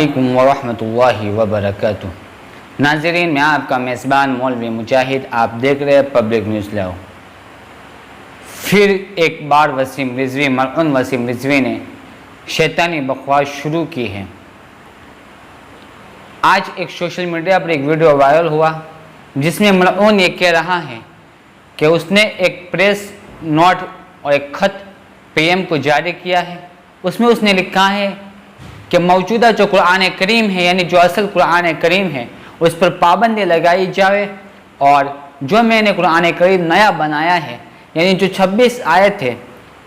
علیکم ورحمۃ اللہ وبرکاتہ۔ ناظرین، میں آپ کا میزبان مولوی مجاہد، آپ دیکھ رہے ہیں پبلک نیوز لاؤ۔ پھر ایک بار وسیم رضوی، ملعون وسیم رضوی نے شیطانی بکواس شروع کی ہے۔ آج ایک سوشل میڈیا پر ایک ویڈیو وائرل ہوا جس میں ملعون یہ کہہ رہا ہے کہ اس نے ایک پریس نوٹ اور ایک خط پی ایم کو جاری کیا ہے۔ اس میں اس نے لکھا ہے کہ موجودہ جو قرآن کریم ہے، یعنی جو اصل قرآن کریم ہے، اس پر پابندی لگائی جائے، اور جو میں نے قرآن کریم نیا بنایا ہے، یعنی جو 26 آیت ہے،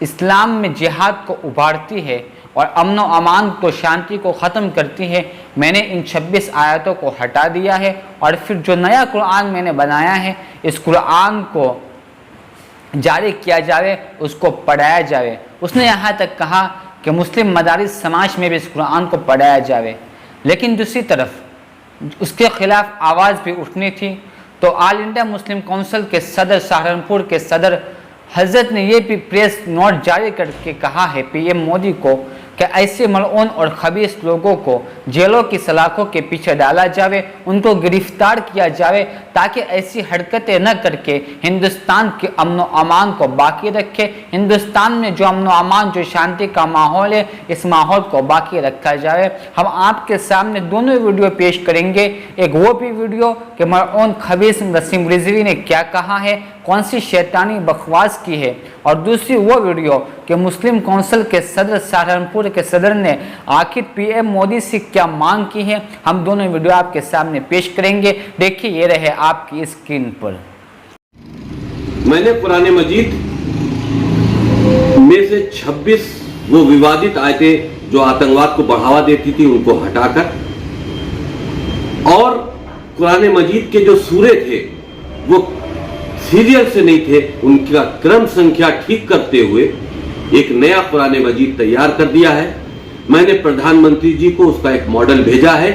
اسلام میں جہاد کو ابھارتی ہے اور امن و امان کو، شانتی کو ختم کرتی ہے، میں نے ان 26 آیتوں کو ہٹا دیا ہے، اور پھر جو نیا قرآن میں نے بنایا ہے، اس قرآن کو جاری کیا جائے، اس کو پڑھایا جائے۔ اس نے یہاں تک کہا کہ مسلم مدارس سماج میں بھی اس قرآن کو پڑھایا جائے، لیکن دوسری طرف اس کے خلاف آواز بھی اٹھنی تھی، تو آل انڈیا مسلم کونسل کے صدر، سہارنپور کے صدر حضرت نے یہ بھی پریس نوٹ جاری کر کے کہا ہے پی ایم مودی کو کہ ایسے ملعون اور خبیث لوگوں کو جیلوں کی سلاخوں کے پیچھے ڈالا جائے، ان کو گرفتار کیا جائے، تاکہ ایسی حرکتیں نہ کر کے ہندوستان کے امن و امان کو باقی رکھے۔ ہندوستان میں جو امن و امان، جو شانتی کا ماحول ہے، اس ماحول کو باقی رکھا جائے۔ ہم آپ کے سامنے دونوں ویڈیو پیش کریں گے، ایک وہ بھی ویڈیو کہ ملعون خبیث وسیم رضوی نے کیا کہا ہے، کون سی شیطانی بکواس کی ہے، اور دوسری وہ ویڈیو کہ مسلم کونسل کے صدر، سہارنپور کے صدر نے آخر پی ایم مودی سے کیا مانگ کی ہے۔ ہم دونوں ویڈیو آپ کے سامنے پیش کریں گے، دیکھیے یہ رہے آپ کی اسکرین پر۔ میں نے قرآن مجید میں سے 26 وہ ووادت آیتیں جو آتنکواد کو بڑھاوا دیتی تھی ان کو ہٹا کر، اور قرآن مجید کے جو سورے تھے وہ سیریل سے نہیں تھے، ان کا کرم سنکھیا ٹھیک کرتے ہوئے ایک نیا قرآن مجید تیار کر دیا ہے۔ میں نے پردھان منتری جی کو اس کا ایک ماڈل بھیجا ہے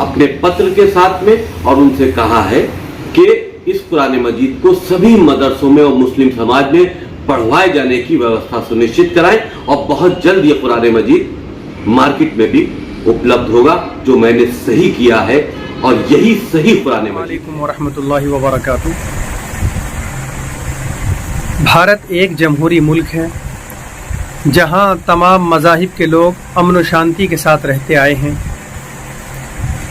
اپنے پتر کے ساتھ میں، اور ان سے کہا ہے کہ اس قرآن مجید کو سبھی مدرسوں میں اور مسلم سماج میں پڑھوائے جانے کی ویوستھا سنشچت کرائیں، اور بہت جلد یہ قرآن مجید مارکیٹ میں بھی اپلبدھ ہوگا، جو میں نے صحیح کیا ہے، اور یہی صحیح قرآن مجید۔ وعلیکم ورحمۃ اللہ وبرکاتہ۔ بھارت ایک جمہوری ملک ہے جہاں تمام مذاہب کے لوگ امن و شانتی کے ساتھ رہتے آئے ہیں۔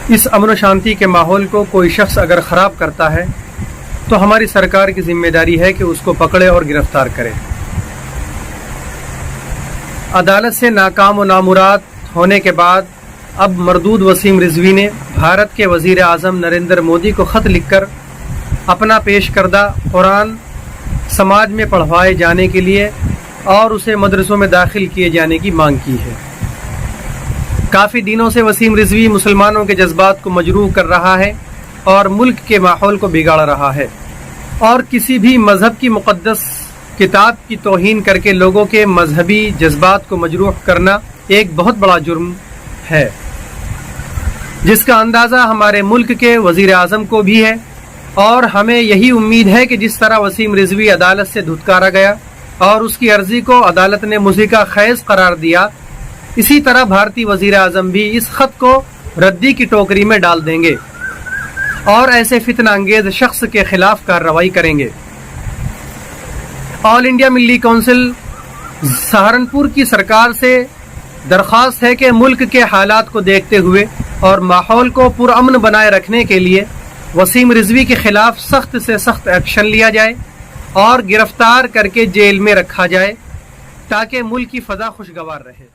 اس امن و شانتی کے ماحول کو کوئی شخص اگر خراب کرتا ہے تو ہماری سرکار کی ذمہ داری ہے کہ اس کو پکڑے اور گرفتار کرے۔ عدالت سے ناکام و نامراد ہونے کے بعد اب مردود وسیم رضوی نے بھارت کے وزیر اعظم نریندر مودی کو خط لکھ کر اپنا پیش کردہ قرآن سماج میں پڑھوائے جانے کے لیے اور اسے مدرسوں میں داخل کیے جانے کی مانگ کی ہے۔ کافی دنوں سے وسیم رضوی مسلمانوں کے جذبات کو مجروح کر رہا ہے اور ملک کے ماحول کو بگاڑ رہا ہے، اور کسی بھی مذہب کی مقدس کتاب کی توہین کر کے لوگوں کے مذہبی جذبات کو مجروح کرنا ایک بہت بڑا جرم ہے، جس کا اندازہ ہمارے ملک کے وزیر اعظم کو بھی ہے، اور ہمیں یہی امید ہے کہ جس طرح وسیم رضوی عدالت سے دھتکارا گیا اور اس کی عرضی کو عدالت نے مضحکہ خیز قرار دیا، اسی طرح بھارتی وزیر اعظم بھی اس خط کو ردی کی ٹوکری میں ڈال دیں گے اور ایسے فتنہ انگیز شخص کے خلاف کارروائی کریں گے۔ آل انڈیا ملی کونسل سہارنپور کی سرکار سے درخواست ہے کہ ملک کے حالات کو دیکھتے ہوئے اور ماحول کو پرامن بنائے رکھنے کے لیے وسیم رضوی کے خلاف سخت سے سخت ایکشن لیا جائے اور گرفتار کر کے جیل میں رکھا جائے، تاکہ ملک کی فضا خوشگوار رہے۔